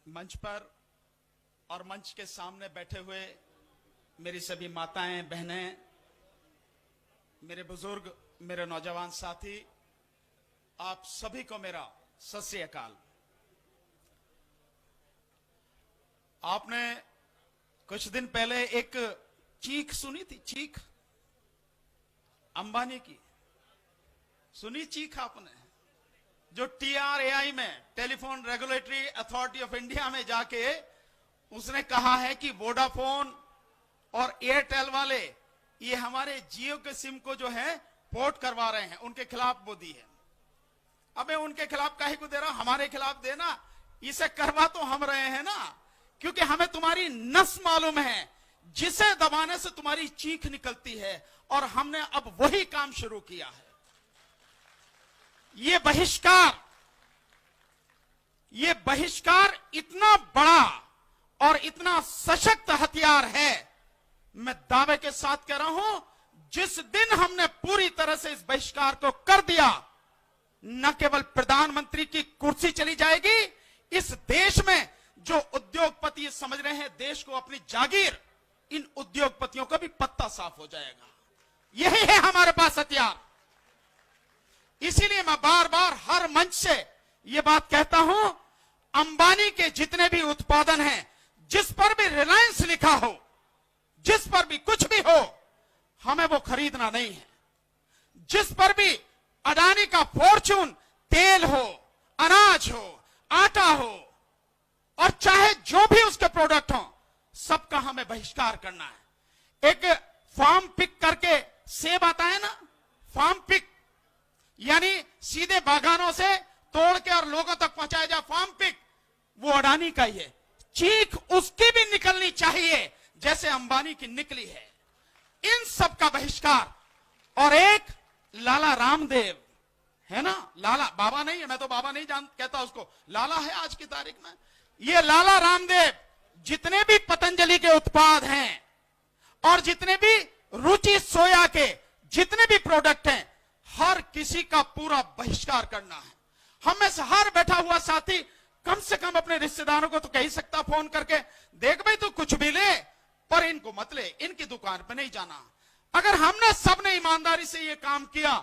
मंच पर और मंच के सामने बैठे हुए मेरी सभी माताएं, बहनें, मेरे बुजुर्ग, मेरे नौजवान साथी, आप सभी को मेरा सत श्री अकाल। आपने कुछ दिन पहले एक चीख सुनी थी, चीख अंबानी की सुनी चीख आपने, जो TRAI में, telephone regulatory authority of India में जाके उसने कहा है कि वोडाफोन और एयरटेल वाले ये हमारे जियो के सिम को जो है पोर्ट करवा रहे हैं, उनके खिलाफ वो दी है। अबे उनके खिलाफ काहे को दे रहा, हमारे खिलाफ देना, इसे करवा तो हम रहे हैं ना, क्योंकि हमें तुम्हारी नस मालूम है जिसे दबाने से तुम्हारी चीख निकलती है, और हमने अब वही काम शुरू किया है। ये बहिष्कार इतना बड़ा और इतना सशक्त हथियार है, मैं दावे के साथ कह रहा हूं, जिस दिन हमने पूरी तरह से इस बहिष्कार को कर दिया, न केवल प्रधानमंत्री की कुर्सी चली जाएगी, इस देश में जो उद्योगपति समझ रहे हैं देश को अपनी जागीर, इन उद्योगपतियों का भी पत्ता साफ हो जाएगा। यही है हमारे पास हथियार। इसीलिए मैं बार बार हर मंच से यह बात कहता हूं, अंबानी के जितने भी उत्पादन हैं, जिस पर भी रिलायंस लिखा हो, जिस पर भी कुछ भी हो, हमें वो खरीदना नहीं है। जिस पर भी अडानी का फॉर्च्यून तेल हो, अनाज हो, आटा हो, और चाहे जो भी उसके प्रोडक्ट हो, सबका हमें बहिष्कार करना है। एक फार्म पिक करके सेब आता है ना, फार्म पिक यानी सीधे बागानों से तोड़ के और लोगों तक पहुंचाया जाए, फार्म पिक, वो अडानी का ही है। चीख उसकी भी निकलनी चाहिए जैसे अंबानी की निकली है। इन सब का बहिष्कार। और एक लाला रामदेव है ना, लाला बाबा नहीं है, मैं तो बाबा नहीं कहता उसको, लाला है आज की तारीख में। ये लाला रामदेव जितने भी पतंजलि के उत्पाद हैं और जितने भी रुचि सोया के जितने भी प्रोडक्ट हैं, हर किसी का पूरा बहिष्कार करना है। हम में से हर बैठा हुआ साथी कम से कम अपने रिश्तेदारों को तो कह ही सकता फोन करके, देख भाई तू कुछ भी ले पर इनको मत ले, इनकी दुकान पे नहीं जाना। अगर हमने सबने ईमानदारी से ये काम किया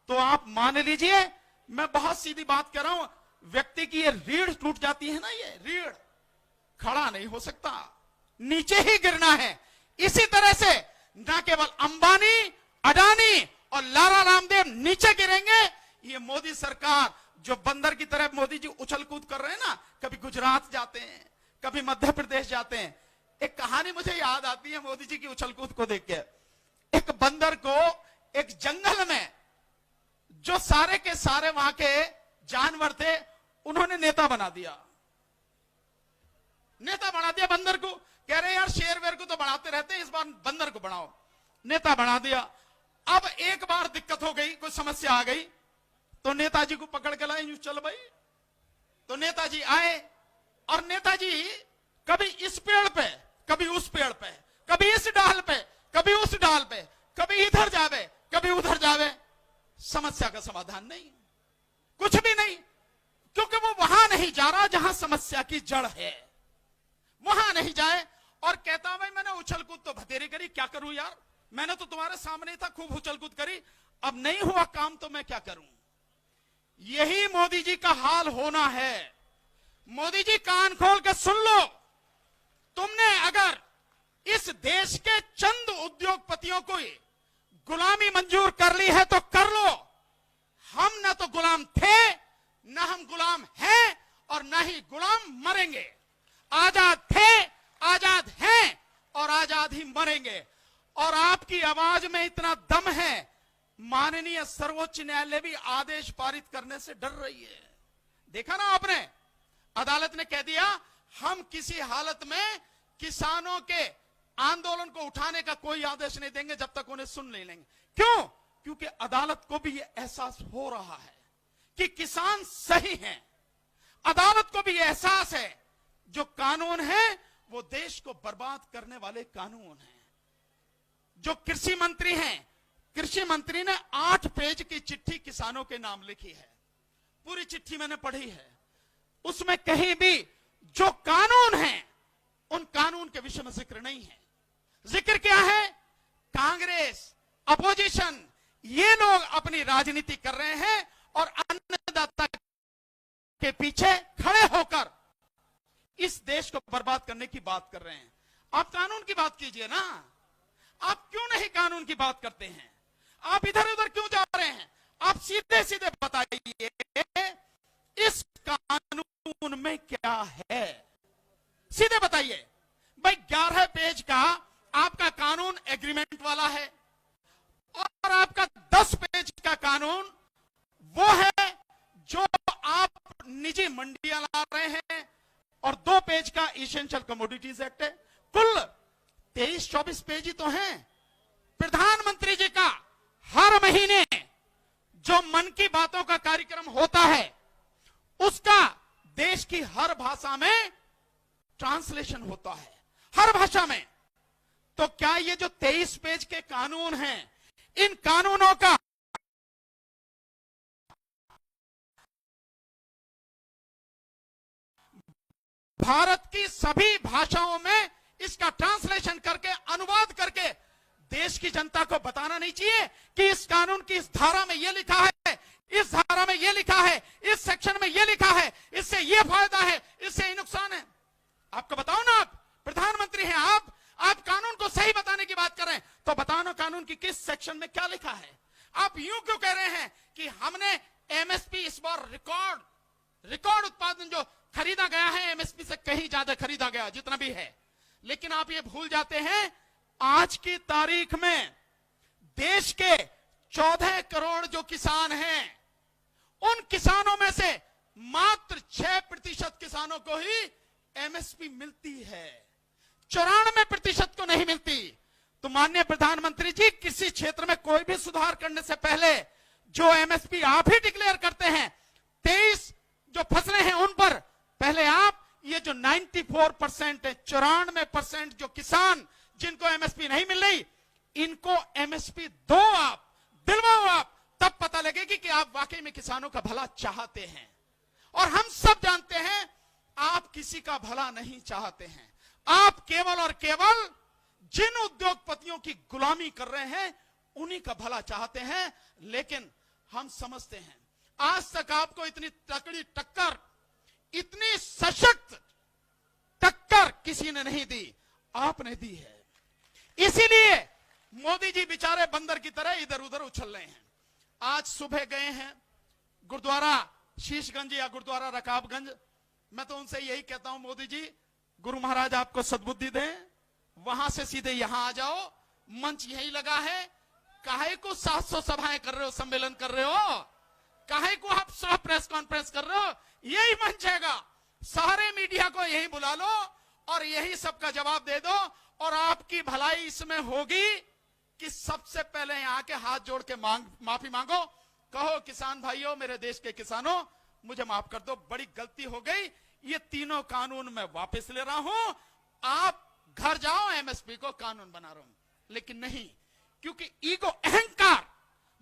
तो आप मान लीजिए, मैं बहुत सीधी बात कर रहा हूं, व्यक्ति की ये रीढ़ टूट जाती है ना, ये रीढ़, खड़ा नहीं हो सकता, नीचे ही गिरना है। इसी तरह से न केवल अंबानी, अडानी और लाला रामदेव नीचे गिरेंगे, ये मोदी सरकार जो बंदर की तरह मोदी जी उछल कूद कर रहे हैं ना, कभी गुजरात जाते हैं, कभी मध्य प्रदेश जाते हैं। एक कहानी मुझे याद आती है मोदी जी की उछल कूद को देख के। एक बंदर को एक जंगल में जो सारे के सारे वहां के जानवर थे, उन्होंने नेता बना दिया। नेता बना दिया बंदर को, कह रहे यार शेर वेर को तो बढ़ाते रहते हैं, इस बार बंदर को बढ़ाओ। नेता बना दिया। अब एक बार दिक्कत हो गई, कोई समस्या आ गई, तो नेताजी को पकड़ के लाए, यूं चल भाई। तो नेताजी आए और नेताजी कभी इस पेड़ पे, कभी उस पेड़ पे, कभी इस डाल पे, कभी उस डाल पे, कभी इधर जावे, कभी उधर जावे, समस्या का समाधान नहीं, कुछ भी नहीं, क्योंकि वो वहां नहीं जा रहा जहां समस्या की जड़ है, वहां नहीं जाए। और कहता भाई मैंने उछल कूद तो बतेरी करी, क्या करूं यार, मैंने तो तुम्हारे सामने था, खूब उछल कूद करी, अब नहीं हुआ काम तो मैं क्या करूं। यही मोदी जी का हाल होना है। मोदी जी कान खोल के सुन लो, तुमने अगर इस देश के चंद उद्योगपतियों को गुलामी मंजूर कर ली है तो कर लो। हम न तो गुलाम थे, न हम गुलाम हैं, और न ही गुलाम मरेंगे। आजाद थे, आजाद हैं, और आजाद ही मरेंगे। और आपकी आवाज में इतना दम है, माननीय सर्वोच्च न्यायालय भी आदेश पारित करने से डर रही है। देखा ना आपने, अदालत ने कह दिया हम किसी हालत में किसानों के आंदोलन को उठाने का कोई आदेश नहीं देंगे जब तक उन्हें सुन नहीं लेंगे। क्यों? क्योंकि अदालत को भी यह एहसास हो रहा है कि किसान सही हैं। अदालत को भी यह एहसास है जो कानून है वो देश को बर्बाद करने वाले कानून हैं। जो कृषि मंत्री हैं, कृषि मंत्री ने 8 पेज की चिट्ठी किसानों के नाम लिखी है। पूरी चिट्ठी मैंने पढ़ी है। उसमें कहीं भी जो कानून है उन कानून के विषय में जिक्र नहीं है। जिक्र क्या है? कांग्रेस, अपोजिशन, ये लोग अपनी राजनीति कर रहे हैं और अन्नदाता के पीछे खड़े होकर इस देश को बर्बाद करने की बात कर रहे हैं। आप कानून की बात कीजिए ना, आप क्यों नहीं कानून की बात करते हैं? आप इधर उधर क्यों जा रहे हैं? आप सीधे सीधे बताइए इस कानून में क्या है, सीधे बताइए। भाई 11 पेज का आपका कानून एग्रीमेंट वाला है और आपका 10 पेज का कानून वो है जो आप निजी मंडियां ला रहे हैं और 2 पेज का इसेंशियल कमोडिटीज एक्ट है। कुल 23-24 पेज ही तो हैं। प्रधानमंत्री जी का हर महीने जो मन की बातों का कार्यक्रम होता है उसका देश की हर भाषा में ट्रांसलेशन होता है, हर भाषा में। तो क्या ये जो 23 पेज के कानून हैं, इन कानूनों का भारत की सभी भाषाओं में इसका ट्रांसलेशन करके, अनुवाद करके देश की जनता को बताना नहीं चाहिए कि इस कानून की इस धारा में यह लिखा है, इस धारा में यह लिखा है, इस सेक्शन में यह लिखा है, इससे यह फायदा है, इससे ये नुकसान है। आपको बताओ ना, आप प्रधानमंत्री हैं, आप कानून को सही बताने की बात कर रहे हैं, तो बताओ ना कानून की किस सेक्शन में क्या लिखा है। आप यूं क्यों कह रहे हैं कि हमने एमएसपी इस बार रिकॉर्ड उत्पादन जो खरीदा गया है एमएसपी से कहीं ज्यादा खरीदा गया, जितना भी है। लेकिन आप ये भूल जाते हैं आज की तारीख में देश के 14 करोड़ जो किसान हैं, उन किसानों में से मात्र 6% किसानों को ही एमएसपी मिलती है, 94% को नहीं मिलती। तो माननीय प्रधानमंत्री जी, किसी क्षेत्र में कोई भी सुधार करने से पहले जो एमएसपी आप ही डिक्लेयर करते हैं, 23 जो फसलें हैं उन पर पहले आप ये जो 94% है, 94% जो किसान जिनको एमएसपी नहीं मिल रही, इनको एमएसपी दो, आप दिलवाओ, आप तब पता लगेगी कि आप वाकई में किसानों का भला चाहते हैं। और हम सब जानते हैं आप किसी का भला नहीं चाहते हैं। आप केवल और केवल जिन उद्योगपतियों की गुलामी कर रहे हैं उन्हीं का भला चाहते हैं। लेकिन हम समझते हैं आज तक आपको इतनी तकड़ी टक्कर, इतनी सशक्त टक्कर किसी ने नहीं दी, आपने दी है। इसीलिए मोदी जी बेचारे बंदर की तरह इधर उधर उछल रहे हैं। आज सुबह गए हैं गुरुद्वारा शीशगंज या गुरुद्वारा रकाबगंज। मैं तो उनसे यही कहता हूं, मोदी जी गुरु महाराज आपको सद्बुद्धि दें, वहां से सीधे यहां आ जाओ, मंच यही लगा है। काहे को 700 सभाएं कर रहे हो, सम्मेलन कर रहे हो, काहे को आप 100 प्रेस कॉन्फ्रेंस कर रहे हो, यही मंच हैगा। सारे मीडिया को यही बुला लो और यही सबका जवाब दे दो और आपकी भलाई इसमें होगी कि सबसे पहले यहां के हाथ जोड़ के माफी मांगो, कहो किसान भाइयों, मेरे देश के किसानों, मुझे माफ कर दो, बड़ी गलती हो गई, ये तीनों कानून मैं वापस ले रहा हूं, आप घर जाओ, एमएसपी को कानून बना रहा हूं। लेकिन नहीं, क्योंकि ईगो, अहंकार,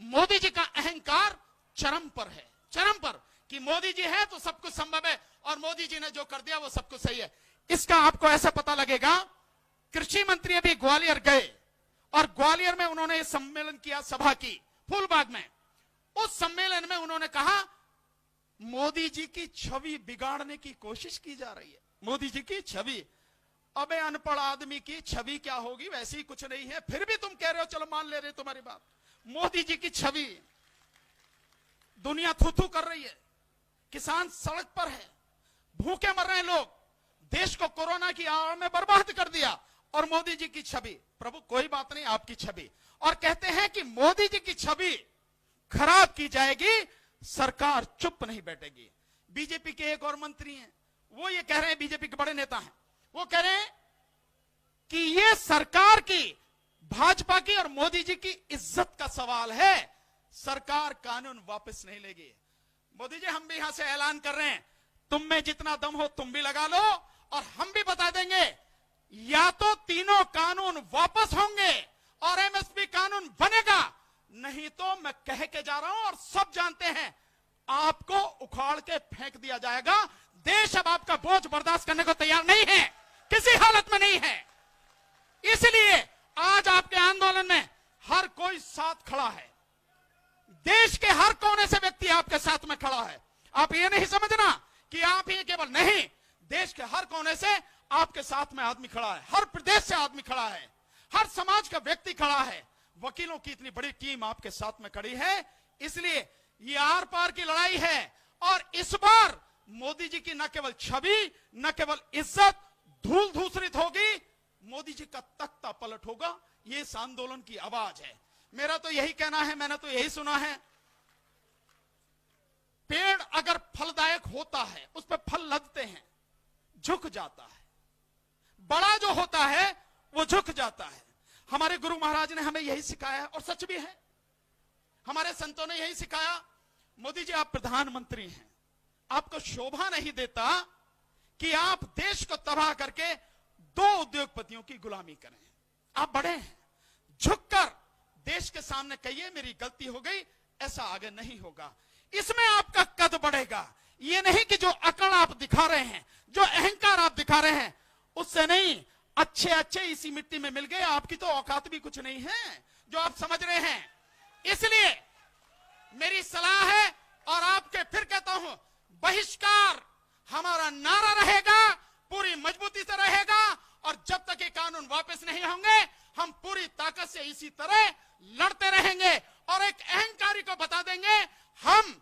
मोदी जी का अहंकार चरम पर है, चरम पर, कि मोदी जी है तो सब कुछ संभव है और मोदी जी ने जो कर दिया वो सब कुछ सही है। इसका आपको ऐसा पता लगेगा, कृषि मंत्री अभी ग्वालियर गए और ग्वालियर में उन्होंने सम्मेलन किया, सभा की फूलबाग में। उस सम्मेलन में उन्होंने कहा मोदी जी की छवि बिगाड़ने की कोशिश की जा रही है। मोदी जी की छवि, अबे अनपढ़ आदमी की छवि क्या होगी, वैसी ही कुछ नहीं है, फिर भी तुम कह रहे हो, चलो मान ले रहे तुम्हारी बात। मोदी जी की छवि, दुनिया थू-थू कर रही है, किसान सड़क पर है, भूखे मर रहे हैं लोग, देश को कोरोना की आड़ में बर्बाद कर दिया, और मोदी जी की छवि, प्रभु कोई बात नहीं, आपकी छवि, और कहते हैं कि मोदी जी की छवि खराब की जाएगी, सरकार चुप नहीं बैठेगी। बीजेपी के एक और मंत्री हैं, वो ये कह रहे हैं, बीजेपी के बड़े नेता हैं, वो कह रहे हैं कि ये सरकार की, भाजपा की और मोदी जी की इज्जत का सवाल है, सरकार कानून वापस नहीं लेगी। मोदी जी, हम भी यहां से ऐलान कर रहे हैं, तुम में जितना दम हो तुम भी लगा लो, और हम भी बता देंगे, या तो तीनों कानून वापस होंगे और एमएसपी कानून बनेगा, नहीं तो मैं कह के जा रहा हूं और सब जानते हैं, आपको उखाड़ के फेंक दिया जाएगा। देश अब आपका बोझ बर्दाश्त करने को तैयार नहीं है, किसी हालत में नहीं है। इसलिए आज आपके आंदोलन में हर कोई साथ खड़ा है, देश के हर कोने से व्यक्ति आपके साथ में खड़ा है। आप ये नहीं समझना कि आप ही केवल नहीं, देश के हर कोने से आपके साथ में आदमी खड़ा है, हर प्रदेश से आदमी खड़ा है, हर समाज का व्यक्ति खड़ा है। वकीलों की इतनी बड़ी टीम आपके साथ में खड़ी है। इसलिए ये आर पार की लड़ाई है और इस बार मोदी जी की न केवल छवि, न केवल इज्जत धूल धूसरित होगी, मोदी जी का तख्ता पलट होगा। ये इस आंदोलन की आवाज है। मेरा तो यही कहना है, मैंने तो यही सुना है, पेड़ अगर फलदायक होता है उस पर फल लदते हैं, झुक जाता है। बड़ा जो होता है वो झुक जाता है। हमारे गुरु महाराज ने हमें यही सिखाया और सच भी है। हमारे संतों ने यही सिखाया। मोदी जी, आप प्रधानमंत्री हैं, आपको शोभा नहीं देता कि आप देश को तबाह करके दो उद्योगपतियों की गुलामी करें। आप बड़े हैं, झुककर देश के सामने कहिए मेरी गलती हो गई, ऐसा आगे नहीं होगा। इसमें आपका कद बढ़ेगा। ये नहीं कि जो अकड़ आप दिखा रहे हैं, जो अहंकार आप दिखा रहे हैं, उससे नहीं। अच्छे अच्छे इसी मिट्टी में मिल गए, आपकी तो औकात भी कुछ नहीं है जो आप समझ रहे हैं। इसलिए मेरी सलाह है और आपके फिर कहता हूं, बहिष्कार हमारा नारा रहेगा, पूरी मजबूती से रहेगा और जब तक ये कानून वापस नहीं होंगे हम पूरी ताकत से इसी तरह लड़ते रहेंगे और एक अहंकारी को बता देंगे हम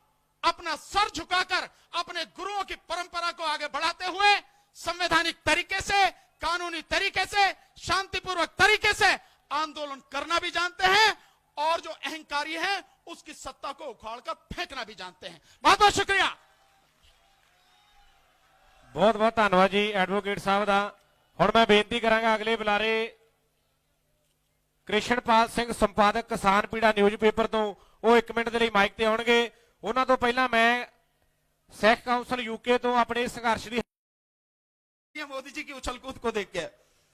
अपना सर झुकाकर अपने गुरुओं की परंपरा को आगे बढ़ाते हुए संवैधानिक तरीके से, कानूनी तरीके से, शांतिपूर्वक तरीके से आंदोलन करना भी जानते हैं और जो अहंकारी है उसकी सत्ता को उखाड़कर फेंकना भी जानते हैं। बहुत बहुत शुक्रिया। बहुत बहुत धन्यवाद जी एडवोकेट साहब का। हुण मैं बेनती करांगा अगले बुलारे कृष्णपाल सिंह संपादक किसान पीड़ा न्यूज़पेपर तो वो 1 मिनट के लिए माइक ते आउणगे। उन्हां तो पहला मैं सिख काउंसिल यूके तो अपने संघर्ष की मोदी जी की उछल कूद को देख के